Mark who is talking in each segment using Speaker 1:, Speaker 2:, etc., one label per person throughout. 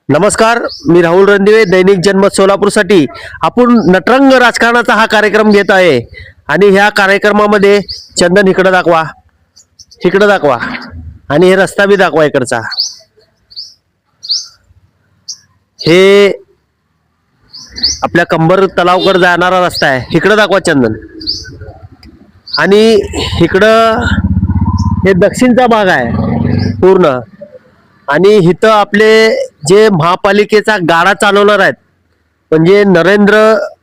Speaker 1: नमस्कार, मी राहुल रणदिवे, दैनिक जनमत सोलापूरसाठी आपण नटरंग राजकारणाचा हा कार्यक्रम घेत आहे. आणि ह्या कार्यक्रमामध्ये चंदन इकडं दाखवा, इकडं दाखवा, आणि हे रस्ता बी दाखवा इकडचा. हे आपल्या कंबर तलावकडे जाणारा रस्ता आहे, इकडं दाखवा चंदन. आणि इकडं हे दक्षिणचा भाग आहे पूर्ण. आणि इथं आपले जे महापालिकेचा गाडा चालवणार आहेत म्हणजे नरेंद्र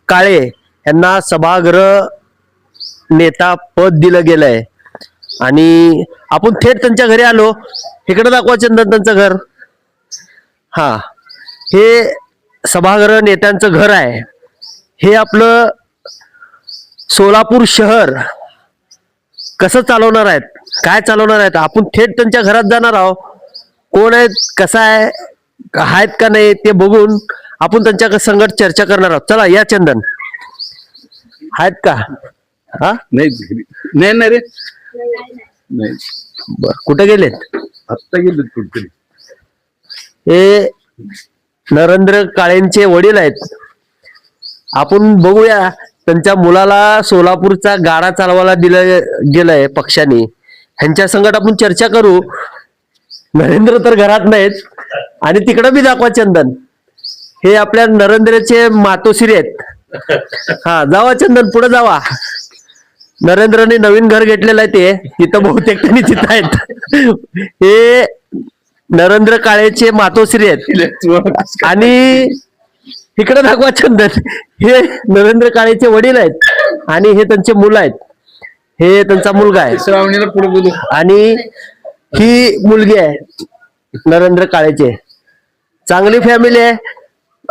Speaker 1: काळे यांना सभागृह नेता पद दिलं गेलंय. आणि आपण थेट त्यांच्या घरी आलो. इकडे दाखवा चंदन त्यांचं घर. हा, हे सभागृह नेत्यांचं घर आहे. हे आपलं सोलापूर शहर कसं चालवणार आहेत, काय चालवणार आहेत, आपण थेट त्यांच्या घरात जाणार आहोत. कोण आहेत, कसं आहे, आहेत का नाही ते बघून आपण त्यांच्या संगत चर्चा करणार आहोत. चला या चंदन, आहेत का? हा,
Speaker 2: नाही नाही नाही रे, नाही.
Speaker 1: बर, कुठे गेलेत?
Speaker 2: आत्ता गेलेत कुठतरी.
Speaker 1: हे नरेंद्र काळेंचे वडील आहेत. आपण बघूया, त्यांच्या मुलाला सोलापूरचा गाडा चालवायला दिलं गेलंय पक्षाने. ह्यांच्या संगत आपण चर्चा करू. नरेंद्र तर घरात नाहीत. आणि तिकडं बी दाखवा चंदन. हे आपल्या नरेंद्रचे मातोश्री आहेत. हा, जावा चंदन, पुढे जावा. नरेंद्रने नवीन घर घेतलेलं आहे, ते तिथं बहुतेक त्यांनी तिथं आहेत. हे नरेंद्र काळेचे मातोश्री आहेत. आणि इकडे दाखवा चंदन. हे नरेंद्र काळेचे वडील आहेत आणि हे त्यांचे मुलं आहेत. हे त्यांचा मुलगा आहे.
Speaker 2: श्रावणीला पुढे बोलू.
Speaker 1: आणि ही मुलगी आहे नरेंद्र काळेचे. चांगली फॅमिली आहे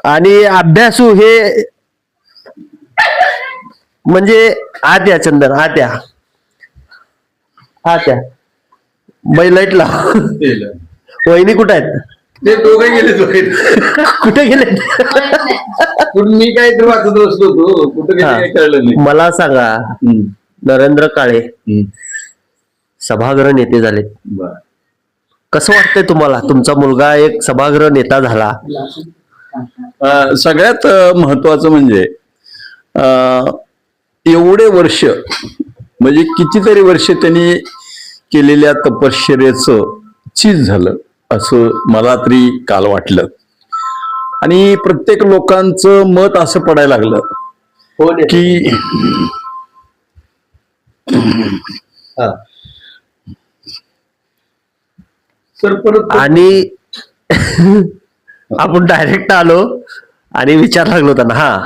Speaker 1: आणि अभ्यासू. हे म्हणजे आत्या चंदन, आत्या आत्या बैलाईटला. वहिनी कुठे आहेत?
Speaker 2: ते दोघे गेले.
Speaker 1: कुठे गेले?
Speaker 2: मी काहीतरी वाचत बसलो होतो, कुठे गेले काही कळलं नाही.
Speaker 1: मला सांगा, नरेंद्र काळे सभागृह नेते झाले. कसं वाटतंय तुम्हाला, तुमचा मुलगा एक सभागृह नेता झाला?
Speaker 2: सगळ्यात महत्वाचं म्हणजे एवढे वर्ष, म्हणजे कितीतरी वर्ष त्यांनी केलेल्या तपश्चर्याचं चीज झालं असं मला तरी काल वाटलं. आणि प्रत्येक लोकांचं मत असं पडायला लागलं की
Speaker 1: सर परत. आणि आपण डायरेक्ट आलो आणि विचार लागलो त्यांना. हा,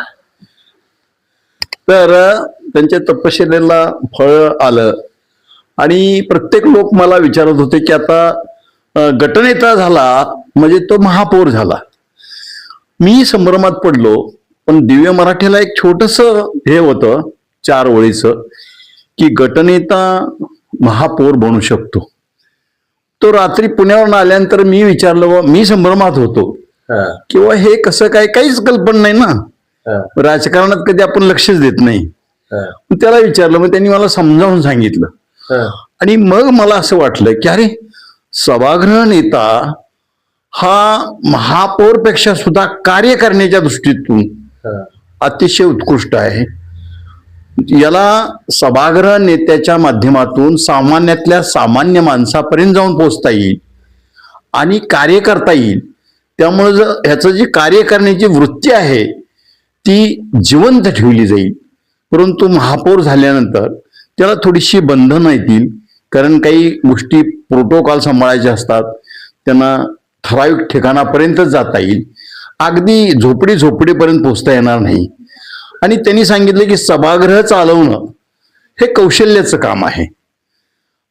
Speaker 2: तर त्यांच्या तपश्चर्येला फळ आलं. आणि प्रत्येक लोक मला विचारत होते की आता गटनेता झाला म्हणजे तो महापौर झाला. मी संभ्रमात पडलो. पण दिव्य मराठीला एक छोटस हे होतं 4 ओळीचं की गटनेता महापौर बनू शकतो. तो रात्री पुण्यावरून आल्यानंतर मी विचारलं, मी संभ्रमात होतो किंवा हे कसं काय, काहीच कल्पना नाही ना. राजकारणात कधी आपण लक्षच देत नाही. त्याला विचारलं, मग त्यांनी मला समजावून सांगितलं. आणि मग मला असं वाटलं की अरे, सभागृह नेता हा महापौर पेक्षा सुद्धा कार्य करण्याच्या दृष्टीतून अतिशय उत्कृष्ट आहे. याला सभागृह नेत्याच्या माध्यमातून सामान्यातल्या सामान्य माणसापर्यंत जाऊन पोहोचता येईल आणि कार्य करता येईल. त्यामुळे ह्याचं जी कार्य करण्याची वृत्ती आहे ती जिवंत ठेवली जाईल. परंतु महापौर झाल्यानंतर त्याला थोडीशी बंधनं येतील, कारण काही गोष्टी प्रोटोकॉल सांभाळायचे असतात. त्यांना ठराविक ठिकाणापर्यंतच जाता येईल, अगदी झोपडीपर्यंत पोहोचता येणार नाही. आणि त्यांनी सांगितलं की सभागृह चालवणं हे कौशल्याचं काम आहे.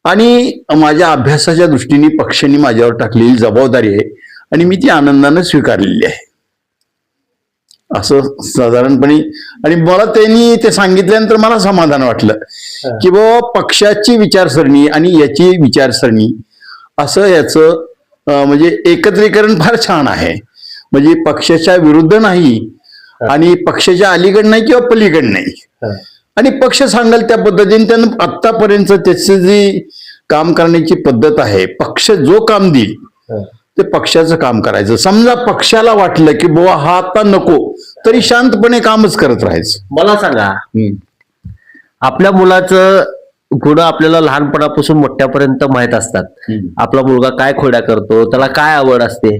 Speaker 2: आणि माझ्या अभ्यासाच्या दृष्टीने पक्षाने माझ्यावर टाकलेली जबाबदारी आहे आणि मी ती आनंदानं स्वीकारलेली आहे, असं साधारणपणे. आणि मला त्यांनी ते सांगितल्यानंतर मला समाधान वाटलं की बाबा पक्षाची विचारसरणी आणि याची विचारसरणी असं याचं म्हणजे एकत्रीकरण फार छान आहे. म्हणजे पक्षाच्या विरुद्ध नाही आणि पक्षाच्या अलीकड नाही किंवा पलीकड नाही. आणि पक्ष सांगाल त्या पद्धतीने त्यानं आतापर्यंत त्याची जी काम करण्याची पद्धत आहे, पक्ष जो काम देईल ते पक्षाचं काम करायचं. समजा पक्षाला वाटलं की बुवा हा आता नको, तरी शांतपणे कामच करत राहायचं.
Speaker 1: मला सांगा, आपल्या मुलाचं गुण आपल्याला लहानपणापासून मोठ्यापर्यंत माहित असतात. आपला मुलगा काय खोड्या करतो, त्याला काय आवड असते,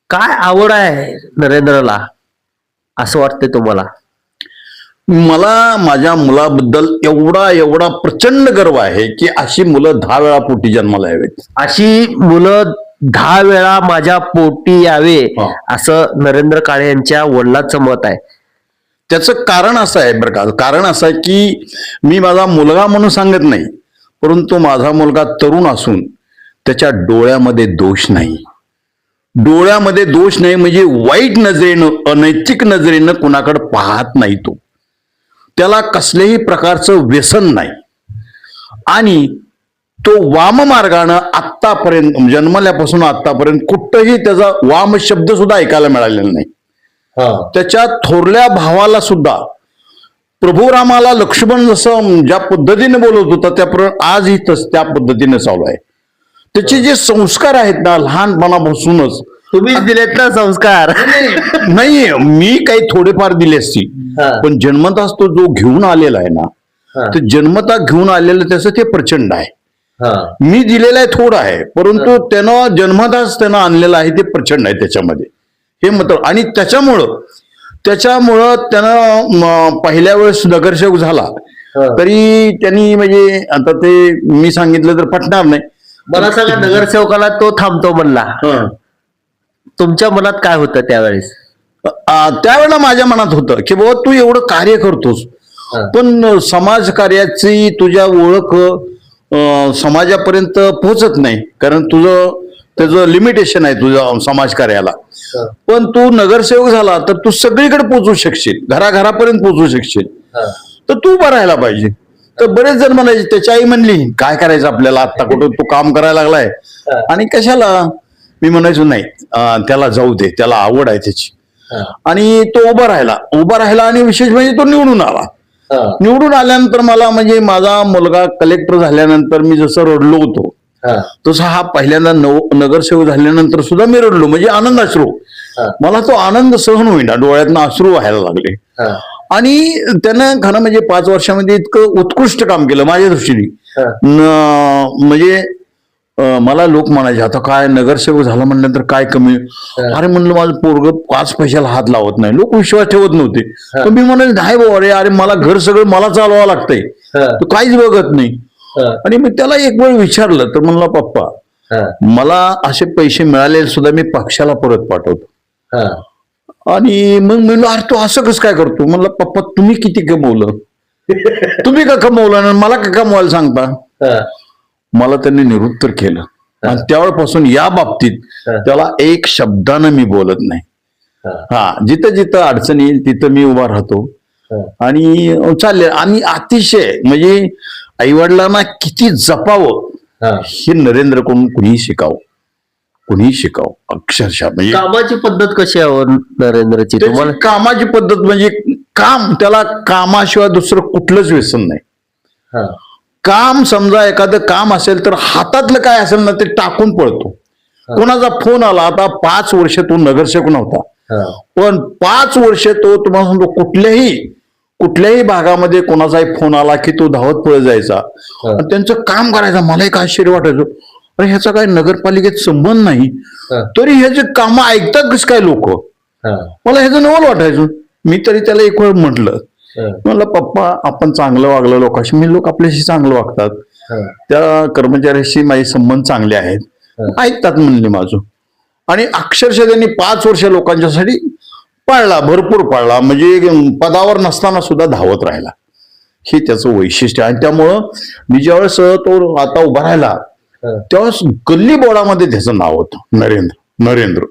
Speaker 1: काय आवड आहे नरेंद्रला, असं वाटतंय तुम्हाला?
Speaker 2: मला माझ्या मुलाबद्दल एवढा प्रचंड गर्व आहे की अशी मुलं 10 वेळा पोटी जन्माला यावेत.
Speaker 1: अशी मुलं 10 वेळा माझ्या पोटी यावे,
Speaker 2: हा.
Speaker 1: असं नरेंद्र काळे यांच्या वडिलांचं मत आहे.
Speaker 2: त्याचं कारण असं आहे बरं का, कारण असं आहे की मी माझा मुलगा म्हणून सांगत नाही, परंतु माझा मुलगा तरुण असून त्याच्या डोळ्यामध्ये दोष नाही. डोळ्यामध्ये दोष नाही म्हणजे वाईट नजरेनं, अनैतिक नजरेनं कुणाकडे पाहत नाही. तो त्याला कसल्याही प्रकारचं व्यसन नाही आणि तो वाम मार्गानं आत्तापर्यंत, जन्मल्यापासून आत्तापर्यंत कुठंही त्याचा वाम शब्द सुद्धा ऐकायला मिळालेला नाही. त्याच्या थोरल्या भावाला सुद्धा प्रभू रामाला लक्ष्मण जसं ज्या पद्धतीने बोलत होता त्याप्रमाणे आजही त्या पद्धतीने चालू आहे. त्याचे जे संस्कार आहेत ना लहानपणापासूनच,
Speaker 1: तुम्हीच दिलेत ना संस्कार.
Speaker 2: नाही मी काही थोडेफार दिले असतील, पण जन्मताच तो जो घेऊन आलेला आहे ना, ते जन्मता घेऊन आलेलं त्याचं ते प्रचंड आहे. मी दिलेलं आहे थोडं आहे, परंतु त्यानं जन्मताच त्यानं आणलेलं आहे ते प्रचंड आहे त्याच्यामध्ये, हे मत. आणि त्याच्यामुळं त्यानं पहिल्या वेळेस नगरसेवक झाला तरी त्यांनी म्हणजे आता ते मी सांगितलं तर पटणार नाही.
Speaker 1: मला सांगा, नगरसेवकाला तो थांबतो म्हणला, तुमच्या मनात काय होतं त्यावेळेस?
Speaker 2: त्यावेळेला माझ्या मनात होतं की बाबा तू एवढं कार्य करतोस, पण समाज कार्याची तुझ्या ओळख समाजापर्यंत पोहोचत नाही, कारण त्याचं लिमिटेशन आहे तुझ्या समाज कार्याला. पण तू नगरसेवक झाला तर तू सगळीकडे पोहोचू शकशील, घराघरापर्यंत पोहोचू शकशील, तर तू उभा राहायला पाहिजे. तर बरेच जण म्हणायचे, त्याची आई म्हणली काय करायचं आपल्याला, आता कुठं तू काम करायला लागलाय आणि कशाला. मी म्हणायचो नाही, त्याला जाऊ दे, त्याला आवड आहे त्याची. आणि तो उभा राहिला आणि विशेष म्हणजे तो निवडून आला. निवडून आल्यानंतर मला म्हणजे माझा मुलगा कलेक्टर झाल्यानंतर मी जसं रडलो होतो तसा हा पहिल्यांदा नगरसेवक झाल्यानंतर सुद्धा मी रडलो, म्हणजे आनंद अश्रू. मला तो आनंद सहन होईना, डोळ्यातनं अश्रू व्हायला लागले. आणि त्यानं खरं म्हणजे 5 वर्षामध्ये इतकं उत्कृष्ट काम केलं माझ्या दृष्टीने. म्हणजे मला लोक म्हणायचे आता काय नगरसेवक झाला म्हणल्यानंतर काय कमी. अरे म्हणलं माझं पोरग 5 पैशाला हात लावत नाही, लोक विश्वास ठेवत नव्हते. पण मी म्हणाले नाही बाबा रे, अरे मला घर सगळं मला चालवावं लागतंय, तू काहीच बघत नाही. आणि मी त्याला एक वेळ विचारलं तर म्हणला पप्पा मला असे पैसे मिळाले सुद्धा मी पक्षाला परत पाठवतो. आणि मग म्हणलो अरे तू असं कसं काय करतो. म्हणलं पप्पा तुम्ही किती कमवलं, तुम्ही का कमवलं, मला का कमवायला सांगता. मला त्यांनी निरुत्तर केलं आणि त्यावेळपासून या बाबतीत त्याला एक शब्दानं मी बोलत नाही. जिथं जिथं अडचण येईल तिथं मी उभा राहतो आणि चालले. आणि अतिशय म्हणजे आईवडिलांना किती जपावं हे नरेंद्र कुणीही शिकावं अक्षरशः. म्हणजे
Speaker 1: कामाची पद्धत कशी आहे नरेंद्रची तुम्हाला?
Speaker 2: कामाची पद्धत म्हणजे काम, त्याला कामाशिवाय दुसरं कुठलंच व्यसन नाही. काम समजा एखादं काम असेल तर हातातलं काय असेल ना ते टाकून पळतो. कोणाचा फोन आला, आता 5 वर्ष तो नगरसेवक नव्हता, पण 5 वर्ष तो तुम्हाला सांगतो कुठल्याही भागामध्ये कोणाचाही फोन आला की तो धावत पळत जायचा आणि त्यांचं काम करायचं. मला एक आश्चर्य वाटायचं, अरे ह्याचा काय नगरपालिकेत संबंध नाही तरी ह्याचे काम ऐकतात कसं काय लोक. मला ह्याचं नवल वाटायचं. मी तरी त्याला एक वेळ म्हटलं, म्हणलं पप्पा आपण चांगलं वागलं लोकांशी, मी लोक आपल्याशी चांगलं वागतात, त्या कर्मचाऱ्याशी माझे संबंध चांगले आहेत, ऐकतात म्हणले माझं. आणि अक्षरशः त्यांनी 5 वर्ष लोकांच्यासाठी पाळला, भरपूर पाळला, म्हणजे पदावर नसताना सुद्धा धावत राहिला. हे त्याचं वैशिष्ट्य आहे. त्यामुळं मी ज्यावेळेस तो आता उभा राहिला त्यावेळेस गल्ली बोर्डामध्ये त्याचं नाव होतं नरेंद्र.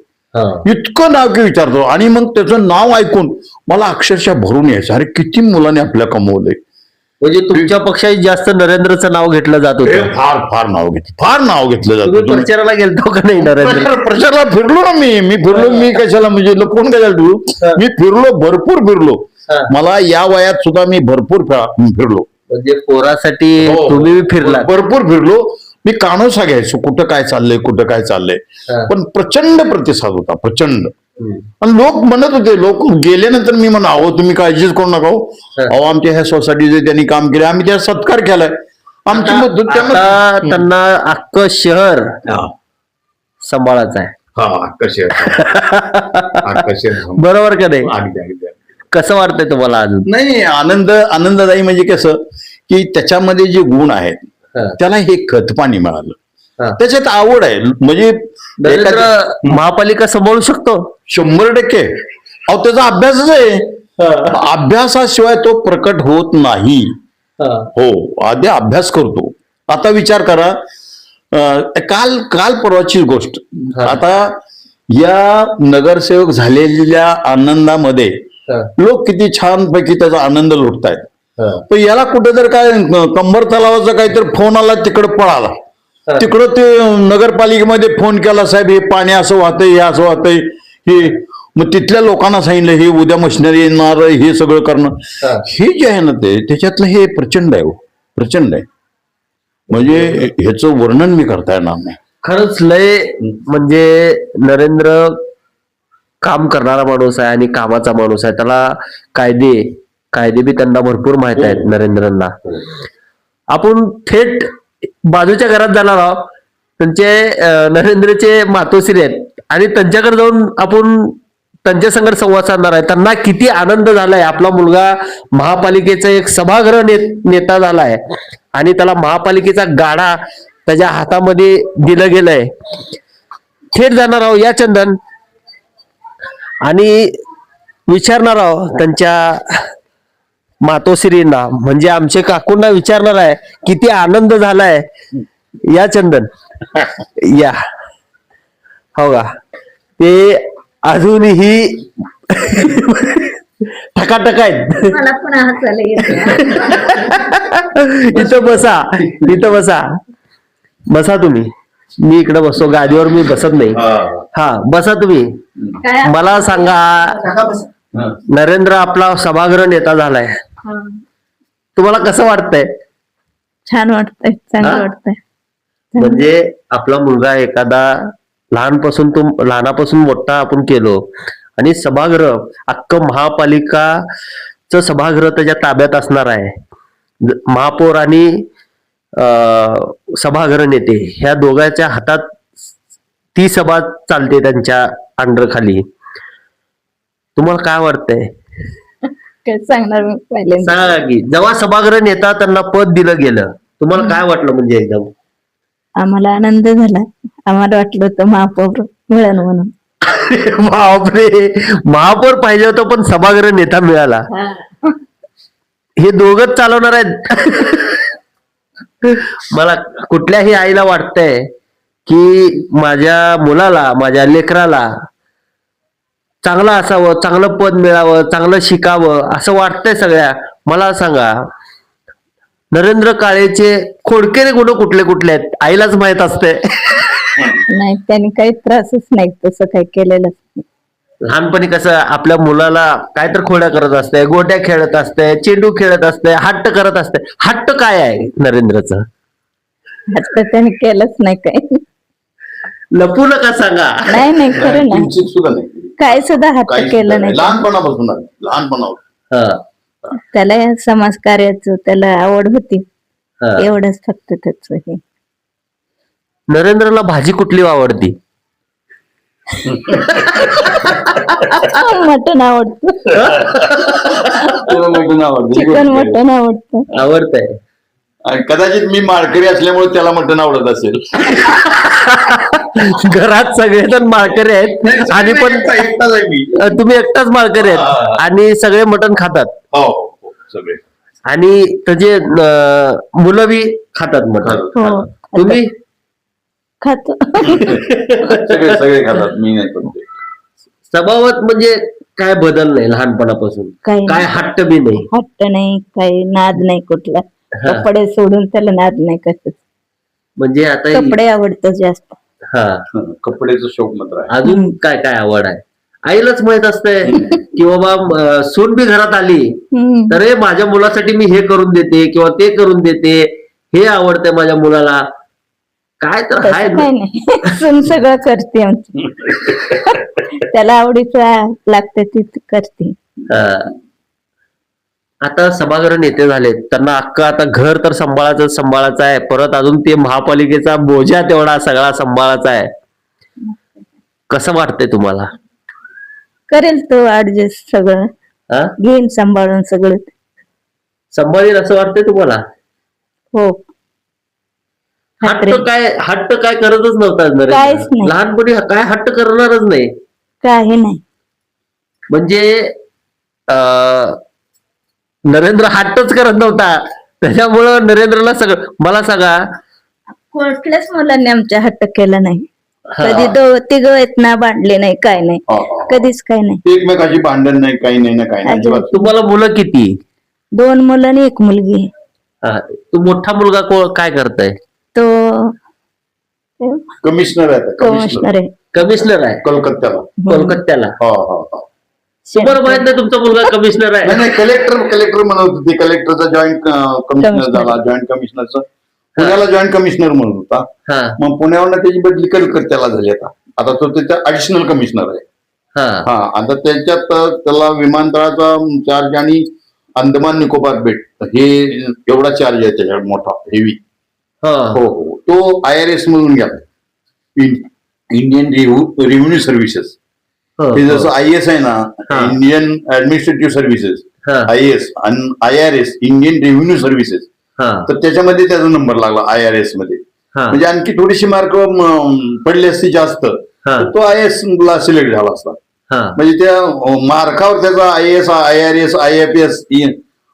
Speaker 2: इतकं नाव की विचारतो. आणि मग त्याचं नाव ऐकून मला अक्षरशः भरून यायचं, अरे किती मुलांनी आपल्या कमवलंय.
Speaker 1: म्हणजे तुमच्या पक्षात जास्त नरेंद्रचं नाव घेतलं जात होतं?
Speaker 2: फार नाव घेतलं जातं.
Speaker 1: प्रचाराला गेलतो का नाही नरेंद्र?
Speaker 2: प्रचाराला फिरलो ना मी फिरलो. मी कशाला म्हणजे लपून कशाला फिरू, मी फिरलो, भरपूर फिरलो. मला या वयात सुद्धा मी भरपूर फिरलो.
Speaker 1: म्हणजे पोरासाठी तुम्ही फिरला?
Speaker 2: भरपूर फिरलो. मी कानोसा घ्यायचो, कुठं काय चाललंय कुठं काय चाललंय.
Speaker 1: हा.
Speaker 2: पण प्रचंड प्रतिसाद होता, प्रचंड. आणि लोक म्हणत होते, लोक गेल्यानंतर मी म्हणा, अहो तुम्ही काळजीच करू नका हो. अहो आमच्या ह्या सोसायटीचे त्यांनी काम केले, आम्ही त्या सत्कार केलाय. आमची मदत त्यांना.
Speaker 1: आता त्यांना अख्खं शहर सांभाळायचं आहे.
Speaker 2: कसे
Speaker 1: बरोबर का नाही? कसं वाटतंय तुम्हाला अजून?
Speaker 2: नाही, आनंददायी म्हणजे कसं की त्याच्यामध्ये जे गुण आहेत त्याला हे खत पाणी मिळालं, त्याच्यात आवड आहे. म्हणजे
Speaker 1: नरेंद्र महापालिका सांभाळू शकतो
Speaker 2: 100%. अहो त्याचा अभ्यासच आहे. अभ्यासाशिवाय तो प्रकट होत नाही. हो, आधी अभ्यास करतो. आता विचार करा, काल परवाची गोष्ट. आता या नगरसेवक झालेल्या आनंदामध्ये लोक किती छानपैकी त्याचा आनंद लुटतायत. पण याला कुठे जर काय कंबर तलावाचा काहीतरी फोन आला, तिकडं पळाला. तिकडं ते नगरपालिकेमध्ये फोन केला, साहेब हे पाणी असं वाहतंय, हे असं वाहतंय, हे. मग तिथल्या लोकांना सांगितलं हे उद्या मशिनरी येणार, हे सगळं करणं. हे जे आहे ना त्याच्यातलं हे प्रचंड आहे, प्रचंड आहे. म्हणजे ह्याचं वर्णन मी करता येणार नाही.
Speaker 1: खरंच लय म्हणजे नरेंद्र काम करणारा माणूस आहे आणि कामाचा माणूस आहे. त्याला कायदे बी त्यांना भरपूर माहित आहेत नरेंद्रांना. आपण थेट बाजूच्या घरात जाणार आहोत. त्यांचे नरेंद्रचे मातोश्री आहेत आणि त्यांच्याकडे जाऊन आपण त्यांच्या संगत संवाद साधणार आहे. त्यांना किती आनंद झालाय, आपला मुलगा महापालिकेचा एक सभागृह नेता झालाय आणि त्याला महापालिकेचा गाडा त्याच्या हातामध्ये दिलं गेलंय. थेट जाणार आहोत या चंदन आणि विचारणार आहोत त्यांच्या मातोश्रींना, म्हणजे आमचे काकूंना विचारणार आहे किती आनंद झालाय. या चंदन या. हो का, ते अजूनही ठकाठक आहेत.
Speaker 3: मला पण हसायला
Speaker 1: इथं बसा बसा तुम्ही. मी इकडे बसतो, गादीवर मी बसत नाही. हा बसा तुम्ही. मला सांगा, नरेंद्र आपला सभागृह नेता झालाय, तुम्हाला कसं वाटतंय?
Speaker 3: छान वाटतंय, चांगलं वाटतंय.
Speaker 1: म्हणजे आपला मुलगा एखादा लहानापासून मोठा आपण केलो आणि सभागृह अख्खं महापालिकाचं सभागृह त्याच्या ताब्यात असणार आहे. महापौर आणि सभागृह नेते ह्या दोघांच्या हातात ती सभा चालते त्यांच्या अंडर खाली. तुम्हाला काय वाटतंय?
Speaker 3: काय सांगणार मी पहिल्यांदा.
Speaker 1: सांगा की जेव्हा सभागृह नेता त्यांना पद दिलं गेलं, तुम्हाला काय वाटलं? म्हणजे एकदम
Speaker 3: आम्हाला आनंद झाला. आम्हाला वाटलं होतं महापौर मिळेल म्हणून.
Speaker 1: बापरे, महापौर पाहिजे होतं पण सभागृह नेता मिळाला. हे दोघच चालवणार आहेत. मला कुठल्याही आईला वाटतंय की माझ्या मुलाला, माझ्या लेकराला चांगलं असावं, चांगलं पद मिळावं, चांगलं शिकावं असं वाटतंय सगळ्या. मला सांगा, नरेंद्र काळेचे खोडकेरे गुण कुठले कुठले आहेत आईलाच माहित असते.
Speaker 3: नाही, त्यांनी काही त्रासच नाही तसं काही केलेलं.
Speaker 1: लहानपणी कसं आपल्या मुलाला काय तर खोड्या करत असते, गोट्या खेळत असते, चेंडू खेळत असते, हट्ट करत असते. हट्ट काय आहे नरेंद्रचं?
Speaker 3: आता त्यांनी केलंच नाही काही.
Speaker 1: लपू नका, सांगा.
Speaker 3: नाही खरं नाही,
Speaker 2: किंचित सुद्धा नाही,
Speaker 3: काय सुद्धा हट्ट केलं नाही.
Speaker 2: लहानपणापासून
Speaker 3: त्याला या समाज कार्याचं त्याला आवड होती, एवढंच फक्त त्याच हे.
Speaker 1: नरेंद्रला भाजी कुठली आवडती?
Speaker 3: मटण आवडतं, चिकन मटण आवडतं.
Speaker 1: आवडतंय.
Speaker 2: कदाचित मी माळकरी असल्यामुळे त्याला मटण आवडत असेल.
Speaker 1: घरात सगळेजण माळकरी आहेत आणि पण तुम्ही एकटाच माळकरी आहेत आणि सगळे मटण खातात.
Speaker 2: हो, सगळे.
Speaker 1: आणि त्याचे मुलं बी खातात मटण.
Speaker 3: हो,
Speaker 1: तुम्ही
Speaker 3: खातो.
Speaker 2: सगळे खातात, मी नाही करतो.
Speaker 1: स्वभावात म्हणजे काय बदल नाही लहानपणापासून? काय हट्ट बी नाही?
Speaker 3: हट्ट नाही, काही नाद नाही कुठला. कपडे सोडून त्याला नाद नाही कसं.
Speaker 1: म्हणजे आता
Speaker 3: कपडे आवडतं जास्त.
Speaker 1: हा,
Speaker 2: कपड्याचं शौक मात्र आहे.
Speaker 1: अजून काय काय आवड आहे? आईलाच माहित असतंय की बाबा सून बी घरात आली तर हे माझ्या मुलासाठी मी हे करून देते किंवा ते करून देते, हे आवडतंय माझ्या मुलाला. काय तर
Speaker 3: तसं
Speaker 1: हाय
Speaker 3: काय नाही सून सगळं करते आमची. त्याला आवडीचं लागतं ती करते.
Speaker 1: हा. आता सभागृह नेते झाले, त्यांना अख्खं आता घर तर सांभाळायचं आहे, परत अजून ते महापालिकेचा बोजा तेवढा सगळा सांभाळायचा आहे. कसं वाटतंय तुम्हाला?
Speaker 3: करेल तो ऍडजस्ट सगळं,
Speaker 1: हा?
Speaker 3: घेईन सांभाळून सगळं.
Speaker 1: सांभाळील असं वाटतंय तुम्हाला?
Speaker 3: हो.
Speaker 1: हट्ट काय करतच नव्हता नरेंद्र.
Speaker 3: काहीच नाही.
Speaker 1: लहानपणी काय हट्ट करणारच नाही.
Speaker 3: काही नाही.
Speaker 1: म्हणजे नरेंद्र हट्टच करत नव्हता, त्याच्यामुळं नरेंद्रला सगळं. मला सांगा,
Speaker 3: कुठल्याच मुलांनी आमच्या हट्ट केला नाही.
Speaker 1: हा.
Speaker 3: कधी तिघं आहेत ना, भांडले नाही, काय नाही, कधीच काय नाही.
Speaker 2: एकमेकाची भांडण नाही, काही नाही ना, काही नाही.
Speaker 3: अजिबात.
Speaker 1: तुम्हाला मुलं किती?
Speaker 3: 2 मुलं आणि 1 मुलगी.
Speaker 1: हा. तो मोठा मुलगा काय करताय?
Speaker 3: तो
Speaker 2: कमिशनर आहे,
Speaker 3: कमिशनर आहे.
Speaker 1: कमिशनर आहे
Speaker 2: कलकत्त्याला.
Speaker 1: कोलकात्याला.
Speaker 2: हो हो हो.
Speaker 1: तुम्हाला माहित नाही तुमचा मुलगा कमिशनर आहे?
Speaker 2: नाही कलेक्टर म्हणत होते. कलेक्टरचा जॉईंट कमिशनर झाला, जॉईंट कमिशनरचा पुण्याला जॉईंट कमिशनर म्हणत होता.
Speaker 1: हा.
Speaker 2: मग पुण्यावरनं त्याची बदली कलकत्त्याला झाली. आता तो त्याचा ऍडिशनल कमिशनर आहे.
Speaker 1: हा.
Speaker 2: हा. आता त्याच्यात त्याला विमानतळाचा चार्ज आणि अंदमान निकोबार बेट हे एवढा चार्ज आहे त्याच्यावर, मोठा हेवी.
Speaker 1: हा.
Speaker 2: हो हो. तो IRS मधून गेला, इंडियन रेव्हेन्यू सर्व्हिसेस.
Speaker 1: हो,
Speaker 2: हे
Speaker 1: हो.
Speaker 2: जसं IAS आहे ना,
Speaker 1: हा.
Speaker 2: इंडियन ऍडमिनिस्ट्रेटिव्ह सर्व्हिसेस,
Speaker 1: हा.
Speaker 2: IAS आणि IRS इंडियन रेव्हेन्यू सर्व्हिसेस,
Speaker 1: हा.
Speaker 2: तर त्याच्यामध्ये त्याचा नंबर लागला IRS मध्ये.
Speaker 1: हा.
Speaker 2: म्हणजे आणखी थोडीशी मार्क पडली असती जास्त,
Speaker 1: हा.
Speaker 2: तर तो IAS ला सिलेक्ट झाला असता.
Speaker 1: हा.
Speaker 2: म्हणजे त्या मार्कावर त्याचा IAS IRS IFS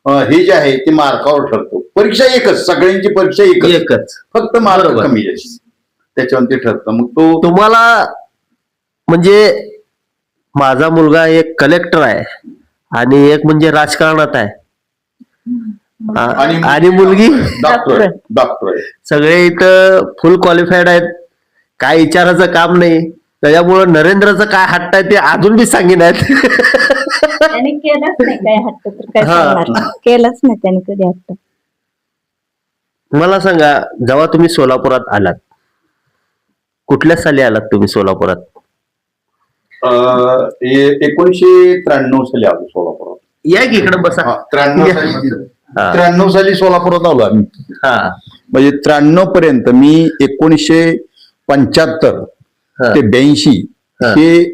Speaker 2: हे जे आहे ते मार्कावर ठरतो. परीक्षा एकच, सगळ्यांची परीक्षा एकच, फक्त मार्क
Speaker 1: बरोबर.
Speaker 2: कमी जास्त त्याच्यावर ते ठरतं. मग तो
Speaker 1: तुम्हाला म्हणजे माझा मुलगा एक कलेक्टर आहे आणि एक म्हणजे राजकारणात आहे, आणि मुलगी
Speaker 2: डॉक्टर आहे.
Speaker 1: सगळे इथं फुल क्वालिफाईड आहेत, काय विचारायचं काम नाही. त्याच्यामुळं नरेंद्रचं काय हट्ट आहे ते अजून बी सांगेन आहेत.
Speaker 3: त्याने केलाच नाही काय हट्ट, तर काय
Speaker 1: हा.
Speaker 3: सांगणार. केलाच नाही त्याने कधी हट्ट.
Speaker 1: मला सांगा, जेव्हा तुम्ही सोलापुरात आलात, कुठल्या साली आलात तुम्ही सोलापुरात?
Speaker 2: 1993 साली आलो सोलापुरात.
Speaker 1: या की इकडे बसा.
Speaker 2: 93 साली सोलापुरात आलो आम्ही.
Speaker 1: हा.
Speaker 2: म्हणजे 93 पर्यंत मी 1975
Speaker 1: हा.
Speaker 2: ते 82
Speaker 1: हा.
Speaker 2: हे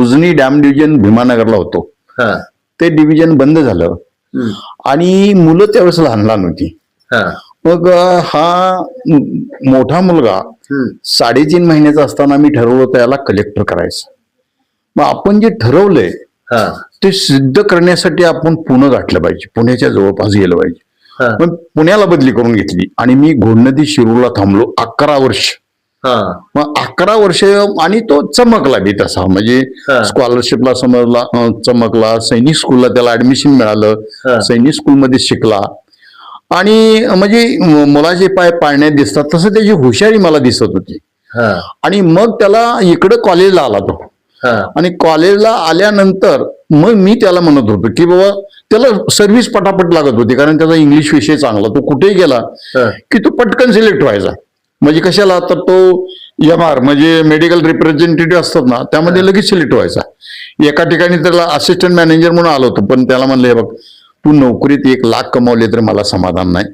Speaker 2: उजनी डॅम डिव्हिजन भीमानगरला होतो.
Speaker 1: हा.
Speaker 2: ते डिव्हिजन बंद झालं
Speaker 1: हम्म.
Speaker 2: आणि मुलं त्यावेळेस लहान लहान होती.
Speaker 1: हा.
Speaker 2: मग हा मोठा मुलगा 3.5 महिन्याचा असताना मी ठरवलं होतं याला कलेक्टर करायचं. मग आपण जे ठरवलंय
Speaker 1: हा.
Speaker 2: ते सिद्ध करण्यासाठी आपण पुणे गाठलं पाहिजे, पुण्याच्या जवळपास गेलं पाहिजे.
Speaker 1: हा.
Speaker 2: मग पुण्याला बदली करून घेतली आणि मी घोडनदी शिरूरला थांबलो 11 वर्ष.
Speaker 1: हा.
Speaker 2: मग 11 वर्ष आणि तो चमकला बी तसा, म्हणजे
Speaker 1: हा.
Speaker 2: स्कॉलरशिपला चमकला, सैनिक स्कूलला त्याला ऍडमिशन मिळालं,
Speaker 1: हा.
Speaker 2: सैनिक स्कूलमध्ये शिकला आणि म्हणजे मुलाचे पाय पाळण्यात दिसतात तसं त्याची हुशारी मला दिसत होती.
Speaker 1: हा.
Speaker 2: आणि मग त्याला इकडं कॉलेजला आला तो.
Speaker 1: हा.
Speaker 2: आणि कॉलेजला आल्यानंतर मग मी त्याला म्हणत होतो की बाबा त्याला सर्व्हिस पटापट लागत होती, कारण त्याचा इंग्लिश विषय चांगला, तो कुठेही गेला
Speaker 1: हा.
Speaker 2: की तो पटकन सिलेक्ट व्हायचा. म्हणजे कशाला, तर तो MR म्हणजे मेडिकल रिप्रेझेंटेटिव्ह असतात ना, त्यामध्ये लगेच सिलेक्ट व्हायचा. एका ठिकाणी त्याला असिस्टंट मॅनेजर म्हणून आलो होतो, पण त्याला म्हणलं हे बघ तू नोकरीत 1 लाख कमावले तर मला समाधान नाही.